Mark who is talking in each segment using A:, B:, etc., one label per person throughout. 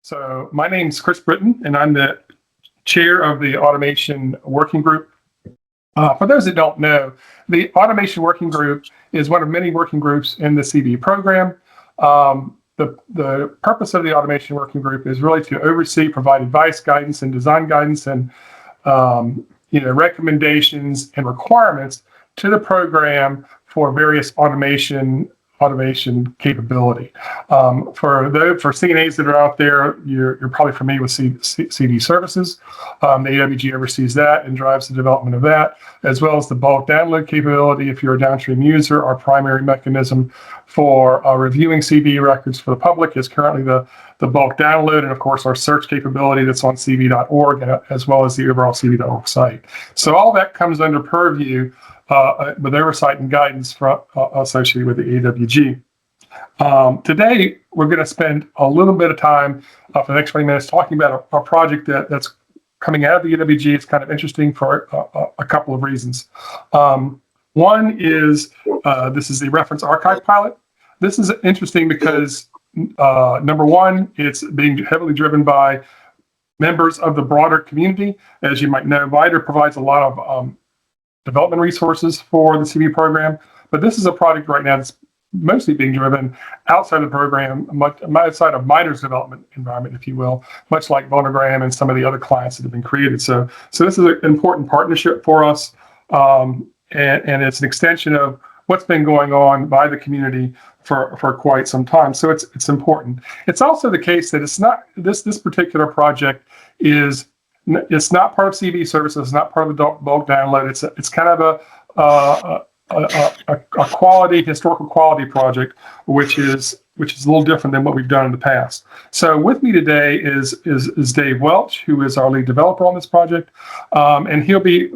A: So my name's Kris Britton, and I'm the chair of the Automation Working Group. For those that don't know, the Automation Working Group is one of many working groups in the CVE program. The purpose of the Automation Working Group is really to oversee, provide advice, guidance, and design guidance, and recommendations and requirements to the program for various automation capability. For CNAs that are out there, you're probably familiar with CD services. The AWG oversees that and drives the development of that, as well as the bulk download capability. If you're a downstream user, our primary mechanism for reviewing CVE records for the public is currently the bulk download, and of course our search capability that's on cve.org, as well as the overall cve.org site. So all that comes under purview with oversight and guidance associated with the AWG. Today, we're going to spend a little bit of time for the next 20 minutes talking about a project that's coming out of the AWG. It's kind of interesting for a couple of reasons. One is this is the reference archive pilot. This is interesting because number one, it's being heavily driven by members of the broader community. As you might know, VIDR provides a lot of development resources for the CVE program, but this is a project right now that's mostly being driven outside of the program, outside of MITRE's development environment, if you will, much like Vulnerabilities and some of the other clients that have been created. So this is an important partnership for us, and it's an extension of what's been going on by the community for quite some time. So it's important. It's also the case that it's not this particular project it's not part of CVE services. It's not part of the bulk download. It's kind of a historical quality project, which is a little different than what we've done in the past. So with me today is Dave Welch, who is our lead developer on this project, and we'll be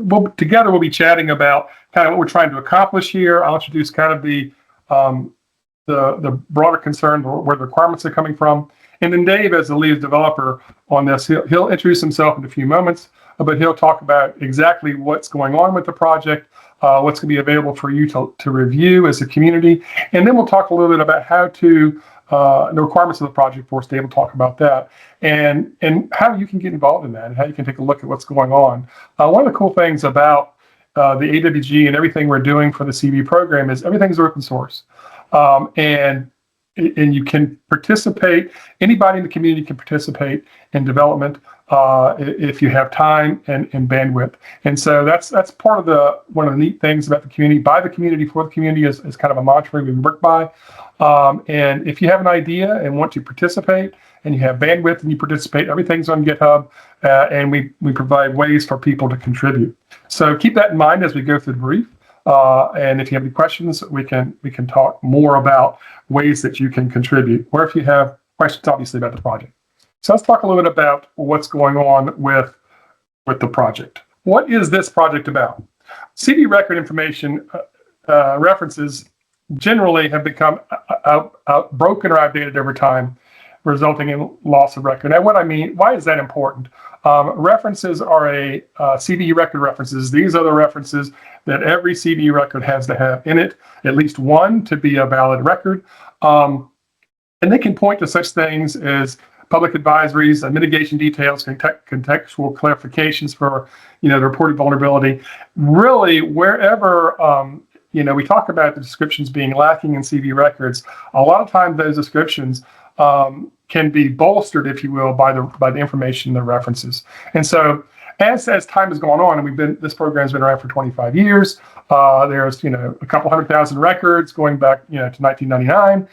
A: chatting about kind of what we're trying to accomplish here. I'll introduce kind of the broader concern, where the requirements are coming from. And then Dave, as the lead developer on this, he'll introduce himself in a few moments, but he'll talk about exactly what's going on with the project, what's going to be available for you to review as a community. And then we'll talk a little bit about how to, the requirements of the project for us. Dave will talk about that and how you can get involved in that and how you can take a look at what's going on. One of the cool things about the AWG and everything we're doing for the CVE program is everything's open source. And you can participate, anybody in the community can participate in development if you have time and bandwidth. And so that's part of one of the neat things about the community. By the community, for the community is kind of a mantra we work by. And if you have an idea and want to participate and you have bandwidth and you participate, everything's on GitHub, and we provide ways for people to contribute. So keep that in mind as we go through the brief. And if you have any questions, we can talk more about ways that you can contribute, or if you have questions, obviously, about the project. So let's talk a little bit about what's going on with the project. What is this project about? CVE record information references generally have become broken or outdated over time, resulting in loss of record. Now, what I mean, why is that important? References are CVE record references. These are the references that every CVE record has to have in it, at least one to be a valid record. And they can point to such things as public advisories, mitigation details, contextual clarifications for the reported vulnerability. Really, wherever we talk about the descriptions being lacking in CVE records, a lot of times those descriptions can be bolstered, if you will, by the information in the references. And so as time has gone on, and this program's been around for 25 years, there's a couple 100,000 records going back to 1999.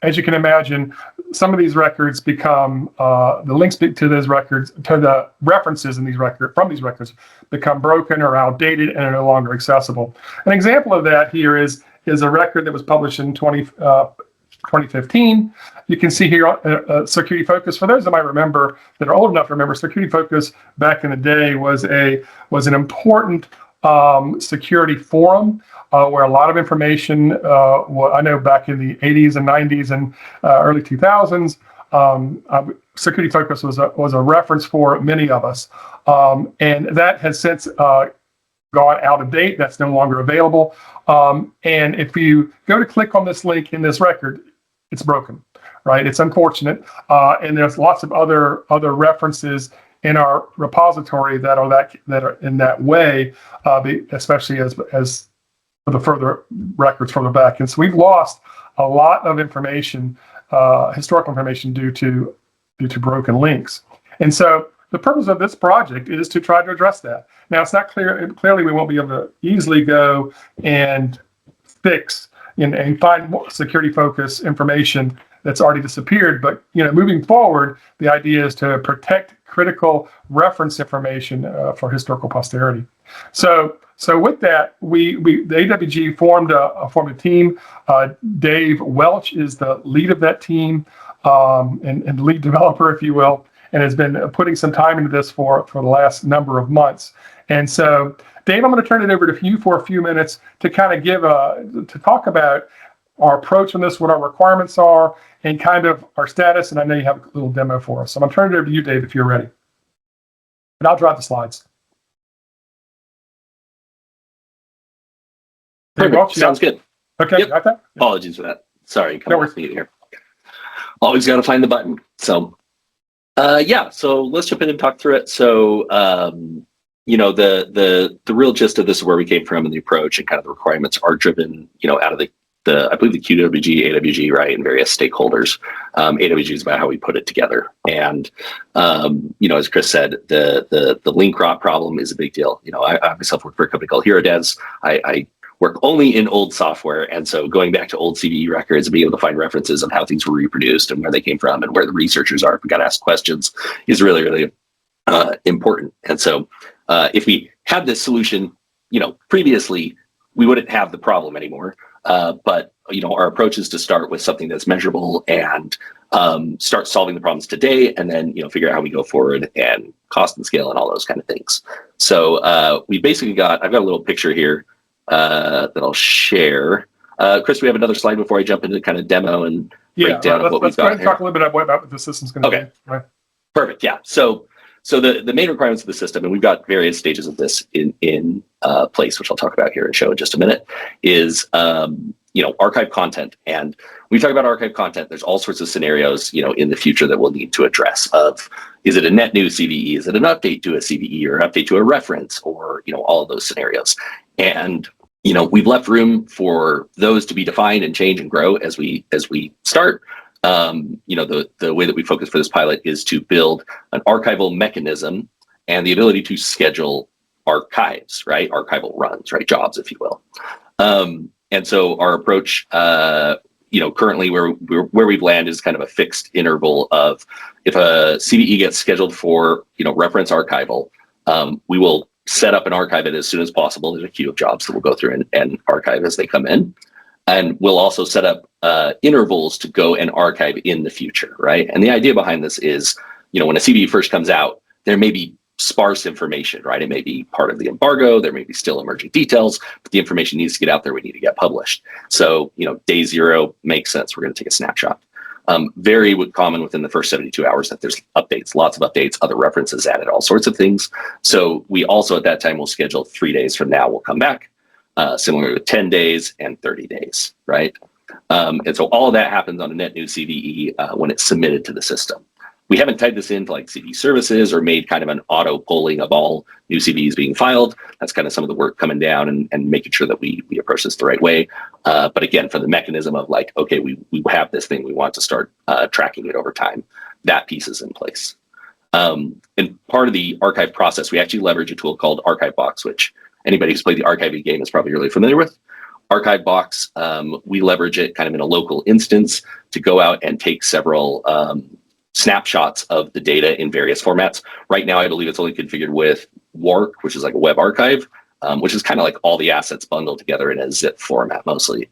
A: As you can imagine, some of these records become the links to those records, to the references in from these records, become broken or outdated and are no longer accessible. An example of that here is a record that was published in 2015. You can see here Security Focus. For those that might remember, that are old enough to remember, Security Focus back in the day was an important security forum where a lot of information, I know back in the 80s and 90s and early 2000s, Security Focus was a reference for many of us. And that has since gone out of date. That's no longer available. And if you go to click on this link in this record, it's broken. right? It's unfortunate, and there's lots of other references in our repository that are in that way, especially as for the further records further back. And so we've lost a lot of information, historical information, due to broken links. And so the purpose of this project is to try to address that. Now, it's not clear. Clearly, we won't be able to easily go and fix and find more security focus information that's already disappeared. But moving forward, the idea is to protect critical reference information for historical posterity. So with that, the AWG formed a team. Dave Welch is the lead of that team, and lead developer, if you will, and has been putting some time into this for the last number of months. And so, Dave, I'm going to turn it over to you for a few minutes to kind of to talk about our approach on this, what our requirements are, and kind of our status. And I know you have a little demo for us. So I'm going to turn it over to you, Dave, if you're ready. And I'll drive the slides.
B: Perfect. Sounds good.
A: Okay,
B: yep.
A: Got that?
B: Apologies for that. Sorry, come on here. Always got to find the button. So, so let's jump in and talk through it. So, the real gist of this is where we came from, and the approach and kind of the requirements are driven, out of the I believe the QWG, AWG, right, and various stakeholders. AWG is about how we put it together. And, as Kris said, the link rot problem is a big deal. I myself work for a company called HeroDevs. I work only in old software. And so going back to old CVE records and being able to find references of how things were reproduced and where they came from and where the researchers are, if we got to ask questions, is really, really important. And so if we had this solution, previously, we wouldn't have the problem anymore. But our approach is to start with something that's measurable and start solving the problems today, and then figure out how we go forward and cost and scale and all those kind of things. So we basically I've got a little picture here that I'll share. Kris, we have another slide before I jump into kind of demo and breakdown of what we've got. Let's go ahead and
A: talk a little bit about what the system's going to be. Right?
B: Perfect. Yeah. So the main requirements of the system, and we've got various stages of this in place, which I'll talk about here and show in just a minute, is archive content. And when we talk about archive content, there's all sorts of scenarios in the future that we'll need to address. Is it a net new CVE? Is it an update to a CVE or an update to a reference, or all of those scenarios? And we've left room for those to be defined and change and grow as we start. The way that we focus for this pilot is to build an archival mechanism and the ability to schedule archives, right? Archival runs, right? Jobs, if you will. And so our approach, currently where we've landed is kind of a fixed interval of, if a CVE gets scheduled for, reference archival, we will set up and archive it as soon as possible. There's a queue of jobs that we'll go through and archive as they come in. And we'll also set up intervals to go and archive in the future, right? And the idea behind this is, when a CVE first comes out, there may be sparse information, right? It may be part of the embargo. There may be still emerging details, but the information needs to get out there. We need to get published. So, day zero makes sense. We're going to take a snapshot. Very common within the first 72 hours that there's updates, lots of updates, other references added, all sorts of things. So we also at that time will schedule 3 days from now, we'll come back. Similar with 10 days and 30 days, right? And so all of that happens on a net new CVE when it's submitted to the system. We haven't tied this into like CVE services or made kind of an auto polling of all new CVEs being filed. That's kind of some of the work coming down and making sure that we approach this the right way. But again, for the mechanism of like, okay, we have this thing, we want to start tracking it over time. That piece is in place. And part of the archive process, we actually leverage a tool called ArchiveBox, which anybody who's played the archiving game is probably really familiar with. ArchiveBox, we leverage it kind of in a local instance to go out and take several snapshots of the data in various formats. Right now, I believe it's only configured with WARC, which is like a web archive, which is kind of like all the assets bundled together in a zip format mostly.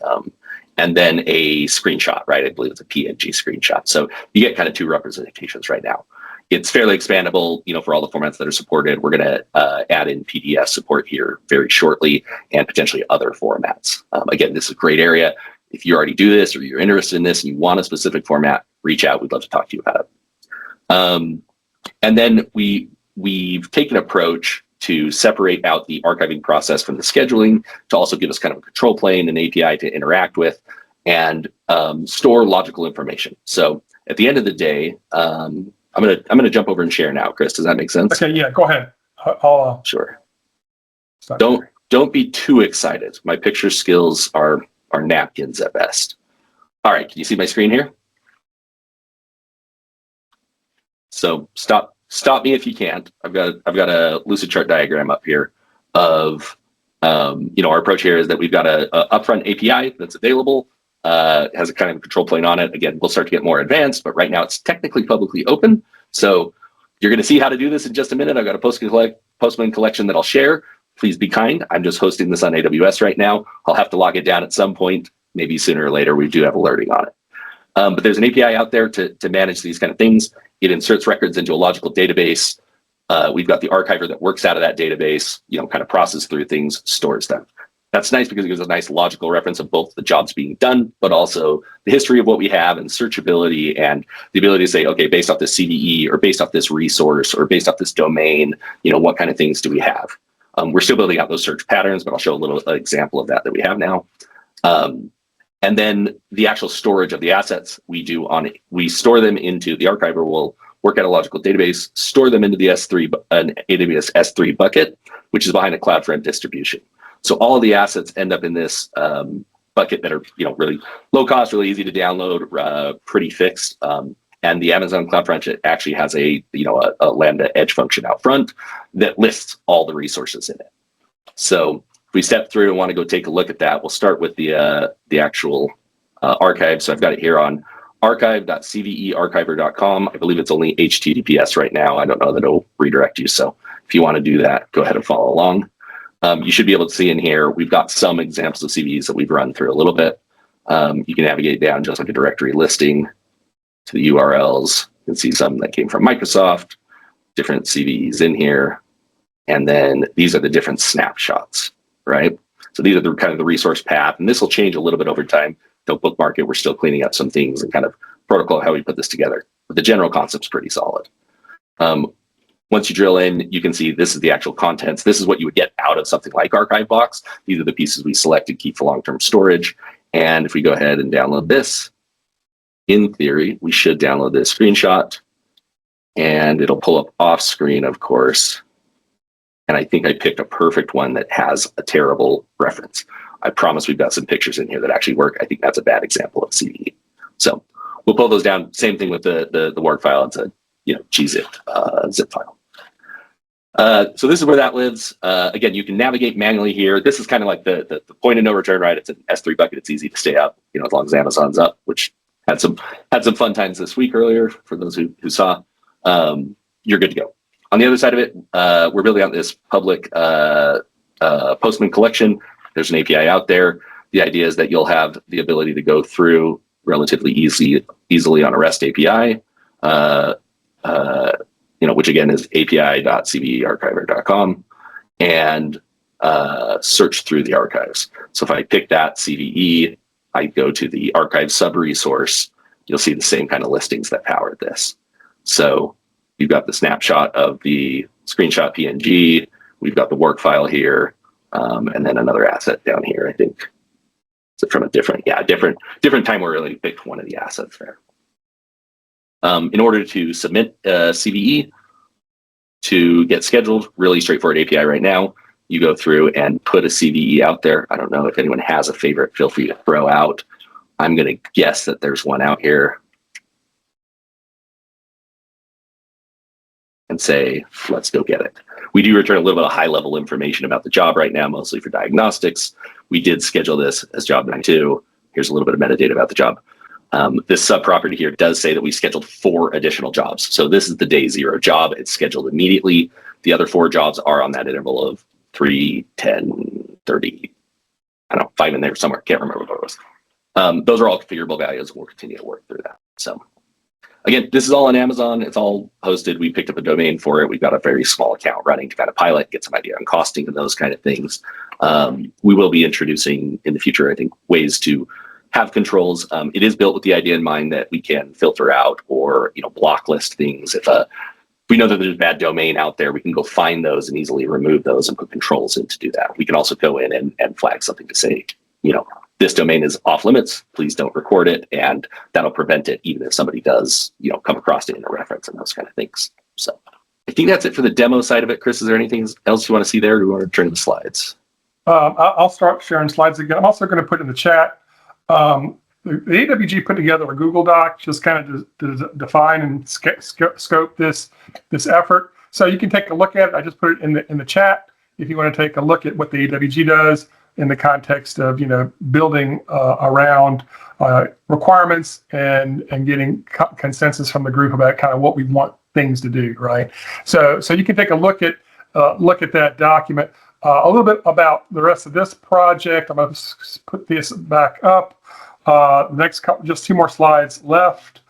B: And then a screenshot, right? I believe it's a PNG screenshot. So you get kind of two representations right now. It's fairly expandable, for all the formats that are supported. We're going to add in PDF support here very shortly, and potentially other formats. Again, this is a great area. If you already do this or you're interested in this and you want a specific format, reach out. We'd love to talk to you about it. And then we've taken an approach to separate out the archiving process from the scheduling to also give us kind of a control plane and API to interact with. and store logical information. So at the end of the day, I'm gonna jump over and share now, Kris. Does that make sense?
A: Okay, yeah, go ahead. I'll
B: Sure.
A: stop
B: Don't
A: sharing.
B: don't be too excited. My picture skills are napkins at best. All right, can you see my screen here? So stop me if you can't. I've got a lucid chart diagram up here of our approach here is that we've got a upfront API that's available. Has a kind of control plane on it. Again, we'll start to get more advanced, but right now it's technically publicly open. So you're going to see how to do this in just a minute. I've got a Postman collection that I'll share. Please be kind. I'm just hosting this on AWS right now. I'll have to lock it down at some point, maybe sooner or later. We do have alerting on it. But there's an API out there to manage these kind of things. It inserts records into a logical database. We've got the archiver that works out of that database, kind of processes through things, stores them. That's nice because it gives a nice logical reference of both the jobs being done, but also the history of what we have and searchability and the ability to say, okay, based off this CVE or based off this resource or based off this domain, what kind of things do we have? We're still building out those search patterns, but I'll show a little example of that we have now. And then the actual storage of the assets we store them into the archiver will work at a logical database, store them into the an AWS S3 bucket, which is behind a CloudFront distribution. So all of the assets end up in this bucket that are really low cost, really easy to download, pretty fixed. And the Amazon CloudFront actually has a Lambda edge function out front that lists all the resources in it. So if we step through and want to go take a look at that, we'll start with the actual archive. So I've got it here on archive.cvearchiver.com. I believe it's only HTTPS right now. I don't know that it'll redirect you. So if you want to do that, go ahead and follow along. You should be able to see in here, we've got some examples of CVEs that we've run through a little bit. You can navigate down just like a directory listing to the URLs. You can see some that came from Microsoft, different CVEs in here. And then these are the different snapshots, right? So these are the kind of the resource path, and this will change a little bit over time. Don't bookmark it. We're still cleaning up some things and kind of protocol how we put this together. But the general concept's pretty solid. Once you drill in, you can see this is the actual contents. This is what you would get out of something like Archive Box. These are the pieces we select to keep for long-term storage. And if we go ahead and download this, in theory, we should download this screenshot and it'll pull up off screen, of course. And I think I picked a perfect one that has a terrible reference. I promise we've got some pictures in here that actually work. I think that's a bad example of CVE. So we'll pull those down. Same thing with the work file. It's a gzip zip file. So this is where that lives. Again, you can navigate manually here. This is kind of like the point of no return, right? It's an S3 bucket. It's easy to stay up, as long as Amazon's up, which had some fun times this week earlier for those who saw. You're good to go. On the other side of it, we're building out this public Postman collection. There's an API out there. The idea is that you'll have the ability to go through relatively easily on a REST API, which again is api.cvearchiver.com, and search through the archives. So if I pick that CVE, I go to the archive sub-resource, you'll see the same kind of listings that powered this. So you've got the snapshot of the screenshot PNG, we've got the work file here, and then another asset down here, I think. So from a different time where we really picked one of the assets there. In order to submit a CVE to get scheduled, really straightforward API right now. You go through and put a CVE out there. I don't know if anyone has a favorite, feel free to throw out. I'm going to guess that there's one out here. And say, let's go get it. We do return a little bit of high level information about the job right now, mostly for diagnostics. We did schedule this as job 92. Here's a little bit of metadata about the job. This sub-property here does say that we scheduled 4 additional jobs. So this is the day 0 job. It's scheduled immediately. The other 4 jobs are on that interval of 3, 10, 30, I don't know, 5 in there somewhere. Can't remember what it was. Those are all configurable values. We'll continue to work through that. So again, this is all on Amazon. It's all hosted. We picked up a domain for it. We've got a very small account running to kind of pilot, get some idea on costing and those kind of things. We will be introducing in the future, I think, ways to have controls. It is built with the idea in mind that we can filter out or block list things. If we know that there's a bad domain out there, we can go find those and easily remove those and put controls in to do that. We can also go in and flag something to say, this domain is off limits, please don't record it, and that'll prevent it even if somebody does, come across it in a reference and those kind of things. So I think that's it for the demo side of it. Chris, is there anything else you want to see there, or do you want to turn to the slides?
A: I'll start sharing slides again. I'm also going to put in the chat. The AWG put together a Google Doc, just kind of to define and scope this effort. So you can take a look at it. I just put it in the chat if you want to take a look at what the AWG does in the context of building around requirements and getting consensus from the group about kind of what we want things to do, right? So you can take a look at that document. A little bit about the rest of this project. I'm going to put this back up. Next couple, just 2 more slides left,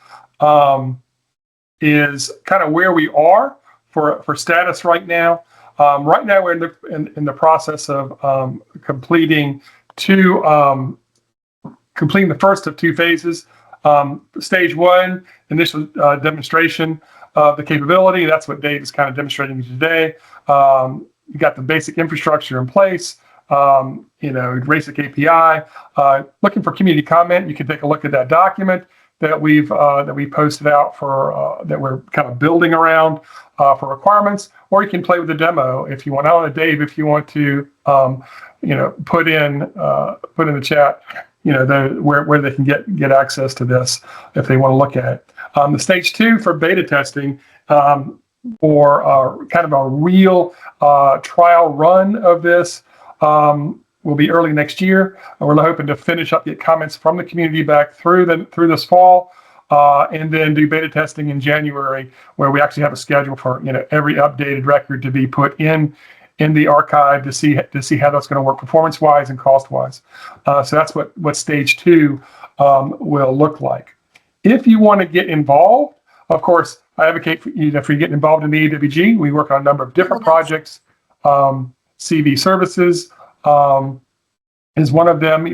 A: is kind of where we are for status right now. Right now, we're in the process of completing the first of 2 phases. Stage 1, initial demonstration of the capability. That's what Dave is kind of demonstrating today. You got the basic infrastructure in place. Basic API. Looking for community comment, you can take a look at that document that we posted out for that we're kind of building around for requirements, or you can play with the demo if you want. I want to, Dave, if you want to, put in the chat, where they can get access to this if they want to look at it. The stage 2 for beta testing. For kind of a real trial run of this will be early next year. We're hoping to finish up, get comments from the community back through this fall, and then do beta testing in January, where we actually have a schedule for every updated record to be put in the archive to see how that's going to work performance-wise and cost-wise. So that's what stage 2 will look like. If you want to get involved, of course, I advocate for you getting involved in the AWG. We work on a number of different projects. CVE Services is one of them.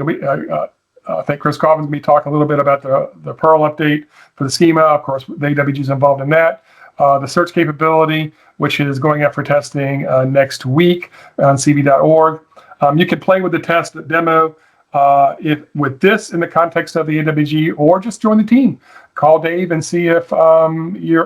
A: I think Kris Covens will be talking a little bit about the Perl update for the schema. Of course, the AWG is involved in that. The search capability, which is going out for testing next week on cve.org. You can play with the test demo with this in the context of the AWG, or just join the team. Call Dave and see if you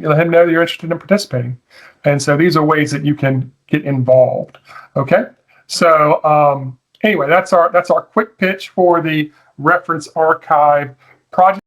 A: let him know that you're interested in participating. And so these are ways that you can get involved. Okay. So anyway, that's our quick pitch for the reference archive project.